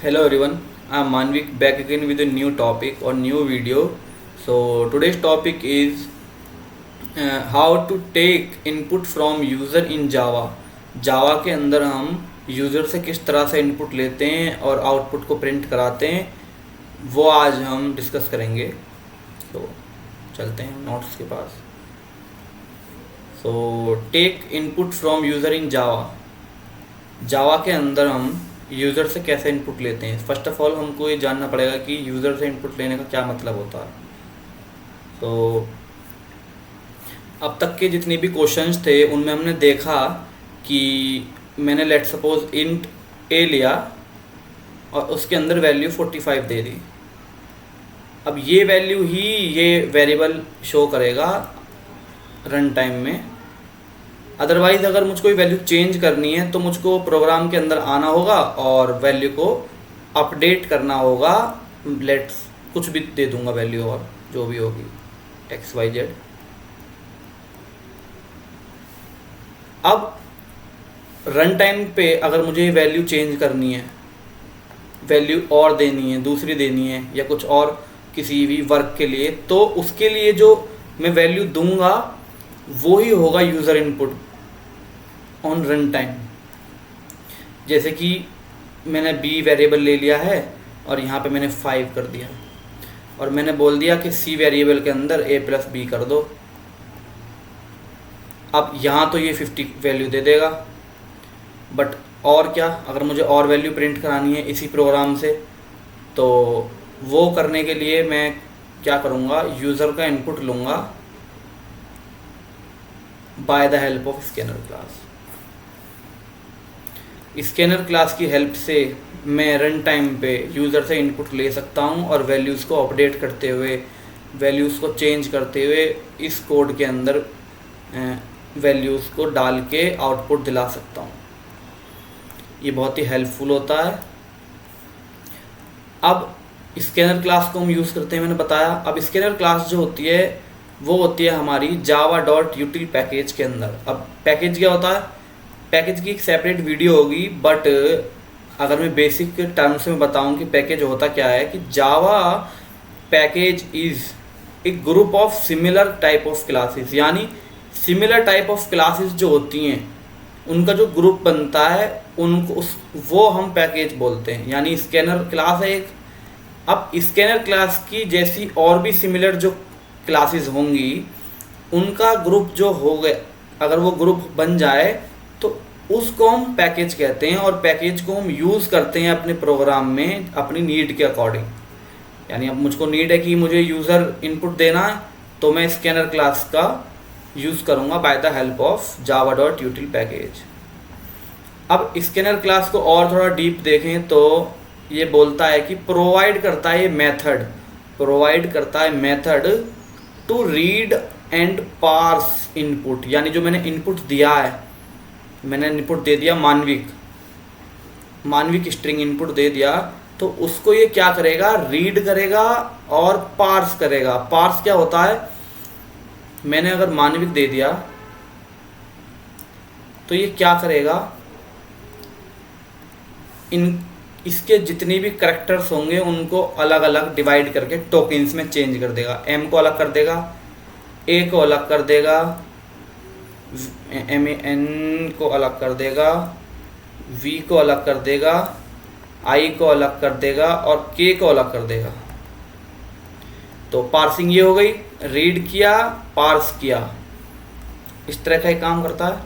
Hello everyone, I am Manvik back again with a new topic or new video. So today's topic is how to take input from user in Java. Java के अंदर हम user से किस तरह से input लेते हैं और आउटपुट को प्रिंट कराते हैं, वो आज हम डिस्कस करेंगे. तो चलते हैं नोट्स के पास. So take input from user in Java. Java के अंदर हम यूज़र से कैसे इनपुट लेते हैं. फर्स्ट ऑफ ऑल हमको ये जानना पड़ेगा कि यूज़र से इनपुट लेने का क्या मतलब होता है. तो अब तक के जितने भी क्वेश्चंस थे उनमें हमने देखा कि मैंने लेट सपोज इंट ए लिया और उसके अंदर वैल्यू 45 दे दी. अब ये वैल्यू ही ये वेरिएबल शो करेगा रन टाइम में. अदरवाइज़ अगर मुझको ये वैल्यू चेंज करनी है तो मुझको प्रोग्राम के अंदर आना होगा और वैल्यू को अपडेट करना होगा. लेट्स कुछ भी दे दूंगा वैल्यू और जो भी होगी XYZ. अब रन टाइम पे अगर मुझे वैल्यू चेंज करनी है, वैल्यू और देनी है, दूसरी देनी है या कुछ और किसी भी वर्क के लिए, तो उसके लिए जो मैं वैल्यू दूंगा वो ही होगा user input on run time. जैसे कि मैंने b वेरिएबल ले लिया है और यहाँ पे मैंने 5 कर दिया और मैंने बोल दिया कि c वेरिएबल के अंदर a प्लस बी कर दो. अब यहाँ तो ये 50 वैल्यू दे देगा, बट और क्या, अगर मुझे और वैल्यू प्रिंट करानी है इसी प्रोग्राम से तो वो करने के लिए मैं क्या करूँगा, यूज़र का इनपुट लूँगा bye the help of scanner class. Scanner class की हेल्प से मैं रन टाइम पे यूज़र से इनपुट ले सकता हूँ और वैल्यूज़ को अपडेट करते हुए, वैल्यूज़ को चेंज करते हुए इस कोड के अंदर वैल्यूज़ को डाल के आउटपुट दिला सकता हूँ. ये बहुत ही हेल्पफुल होता है. अब स्कैनर क्लास को हम यूज़ करते हैं, मैंने बताया. अब स्कैनर क्लास जो होती है वो होती है हमारी java.util पैकेज के अंदर. अब पैकेज क्या होता है, पैकेज की एक सेपरेट वीडियो होगी, बट अगर मैं बेसिक टर्म्स में बताऊं कि पैकेज होता क्या है, कि जावा package is a group of similar type of classes. यानी सिमिलर टाइप ऑफ क्लासेस जो होती हैं उनका जो ग्रुप बनता है उनको वो हम पैकेज बोलते हैं. यानी स्कैनर क्लास है एक. अब स्कैनर क्लास की जैसी और भी सिमिलर जो क्लासेस होंगी उनका ग्रुप जो हो गए, अगर वो ग्रुप बन जाए तो उसको हम पैकेज कहते हैं और पैकेज को हम यूज़ करते हैं अपने प्रोग्राम में अपनी नीड के अकॉर्डिंग. यानी अब मुझको नीड है कि मुझे यूज़र इनपुट देना है तो मैं स्कैनर क्लास का यूज़ करूँगा bye the help of java.util package. अब स्कैनर क्लास को और थोड़ा डीप देखें तो ये बोलता है कि प्रोवाइड करता है method to read and parse input. यानी जो मैंने इनपुट दिया है, मैंने इनपुट दे दिया मानविक स्ट्रिंग इनपुट दे दिया, तो उसको ये क्या करेगा, रीड करेगा और पार्स करेगा. पार्स क्या होता है, मैंने अगर मानविक दे दिया तो ये क्या करेगा, इसके जितने भी करैक्टर्स होंगे उनको अलग अलग डिवाइड करके टोकन्स में चेंज कर देगा. m को अलग कर देगा, a को अलग कर देगा, MAN को अलग कर देगा, V को अलग कर देगा, I को अलग कर देगा और K को अलग कर देगा. तो पार्सिंग ये हो गई, रीड किया, पार्स किया, इस तरह का ही काम करता है.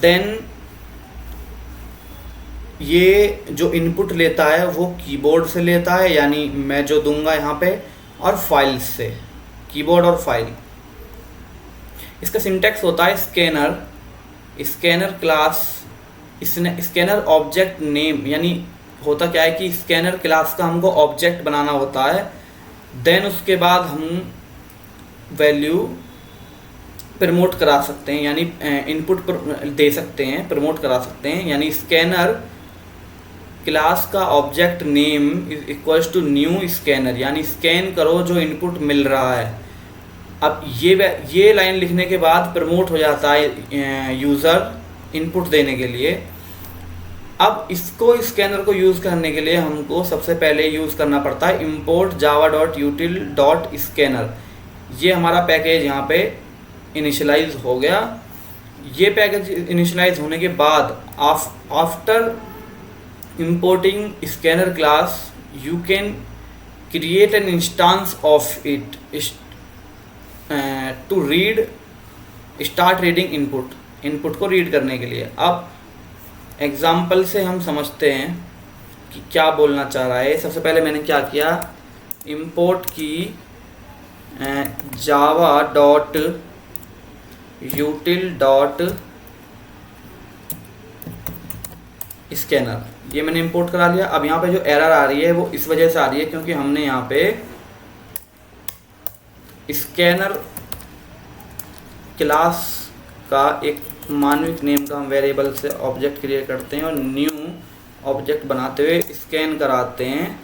देन ये जो इनपुट लेता है वो कीबोर्ड से लेता है, यानी मैं जो दूंगा यहाँ पे, और फाइल्स से, कीबोर्ड और फाइल. इसका सिंटैक्स होता है scanner class, scanner object name. यानी होता क्या है कि स्कैनर क्लास का हमको ऑब्जेक्ट बनाना होता है. देन उसके बाद हम वैल्यू प्रमोट करा सकते हैं, यानी इनपुट दे सकते हैं, प्रमोट करा सकते हैं. यानी स्कैनर क्लास का object name is equals to new scanner. यानी स्कैन करो जो इनपुट मिल रहा है. अब ये लाइन लिखने के बाद प्रमोट हो जाता है यूज़र इनपुट देने के लिए. अब इसको स्कैनर को यूज़ करने के लिए हमको सबसे पहले यूज़ करना पड़ता है import java.util.scanner। ये हमारा पैकेज यहाँ पे इनिशियलाइज हो गया। ये पैकेज इनिशियलाइज होने के बाद after importing scanner class you can create an instance of it to read start reading input को रीड करने के लिए। अब एग्जाम्पल से हम समझते हैं कि क्या बोलना चाह रहा है। सबसे पहले मैंने क्या किया, import की java.util.scanner ये मैंने इंपोर्ट करा लिया। अब यहाँ पे जो एरर आ रही है वो इस वजह से आ रही है क्योंकि हमने यहाँ पे स्कैनर क्लास का एक मानविक नेम का हम वेरिएबल से ऑब्जेक्ट क्रिएट करते हैं और न्यू ऑब्जेक्ट बनाते हुए स्कैन कराते हैं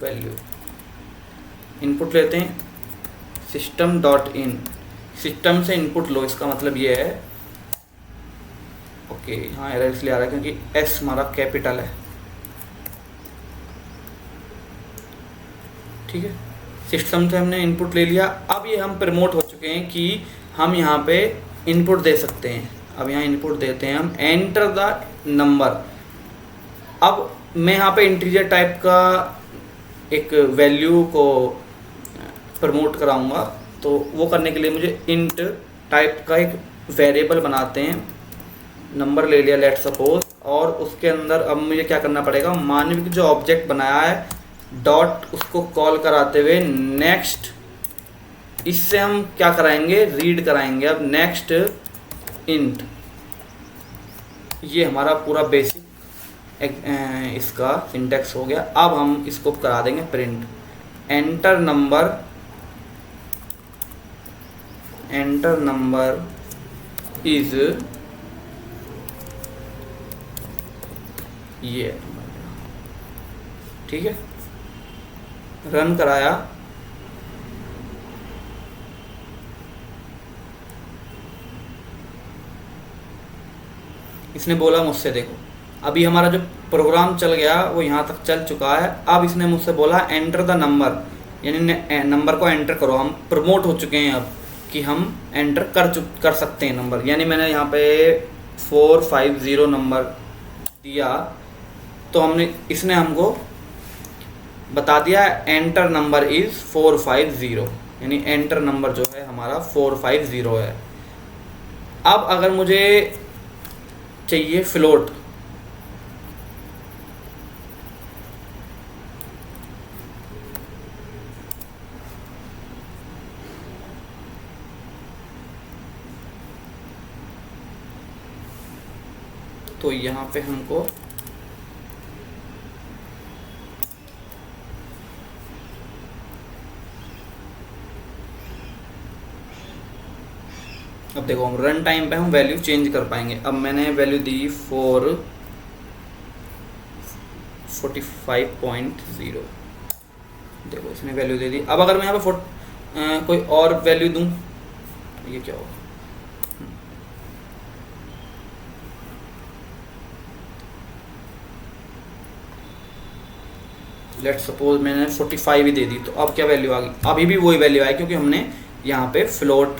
वैल्यू। इनपुट लेते हैं system.in, सिस्टम से इनपुट लो, इसका मतलब ये है। ओके, हाँ एरर इसलिए आ रहा है क्योंकि एस हमारा कैपिटल है। ठीक है, सिस्टम से हमने इनपुट ले लिया। अब ये हम प्रमोट हो चुके हैं कि हम यहाँ पे इनपुट दे सकते हैं। अब यहाँ इनपुट देते हैं हम एंटर द नंबर। अब मैं यहाँ पे इंटीजर टाइप का एक वैल्यू को प्रमोट कराऊंगा, तो वो करने के लिए मुझे इंट टाइप का एक वेरिएबल बनाते हैं। नंबर ले लिया लेट सपोज, और उसके अंदर अब मुझे क्या करना पड़ेगा, मानविक जो ऑब्जेक्ट बनाया है डॉट उसको कॉल कराते हुए नेक्स्ट, इससे हम क्या कराएंगे, रीड कराएंगे। अब नेक्स्ट इंट, ये हमारा पूरा बेसिक इसका सिंटेक्स हो गया। अब हम इसको करा देंगे प्रिंट एंटर नंबर इज ये। ठीक है, रन कराया। इसने बोला मुझसे देखो, अभी हमारा जो प्रोग्राम चल गया वो यहाँ तक चल चुका है। अब इसने मुझसे बोला एंटर द नंबर, यानी नंबर को एंटर करो। हम प्रमोट हो चुके हैं अब कि हम एंटर कर सकते हैं नंबर। यानी मैंने यहाँ पे 450 नंबर दिया, तो इसने हमको बता दिया एंटर नंबर इज़ 450, यानी एंटर नंबर जो है हमारा 450 है। अब अगर मुझे चाहिए फ्लोट, तो यहाँ पे हमको अब देखो हम रन टाइम पे हम वैल्यू चेंज कर पाएंगे। अब मैंने वैल्यू दी 45.0, देखो इसने वैल्यू दे दी। अब अगर मैं यहाँ पे कोई और वैल्यू दूं तो ये क्या होगा, लेट सपोज मैंने 45 ही दे दी, तो अब क्या वैल्यू आ गई, अभी भी वही वैल्यू आई क्योंकि हमने यहाँ पे फ्लोट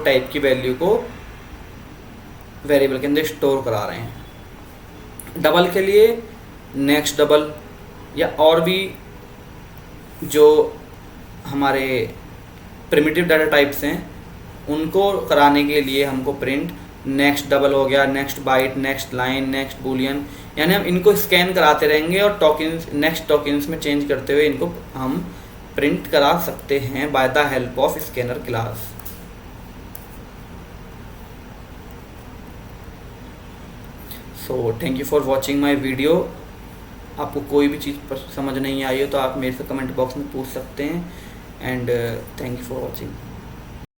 टाइप की वैल्यू को वेरिएबल के अंदर स्टोर करा रहे हैं। डबल के लिए नेक्स्ट डबल, या और भी जो हमारे प्रिमिटिव डाटा टाइप्स हैं उनको कराने के लिए हमको प्रिंट नेक्स्ट डबल हो गया, next byte, next line, next boolean, यानी हम इनको स्कैन कराते रहेंगे और टोकन्स नेक्स्ट टोकन्स में चेंज करते हुए इनको हम प्रिंट करा सकते हैं by the help of scanner class. So thank you for watching my video. आपको कोई भी चीज़ पर समझ नहीं आई हो तो आप मेरे से कमेंट बॉक्स में पूछ सकते हैं। And thank you for watching.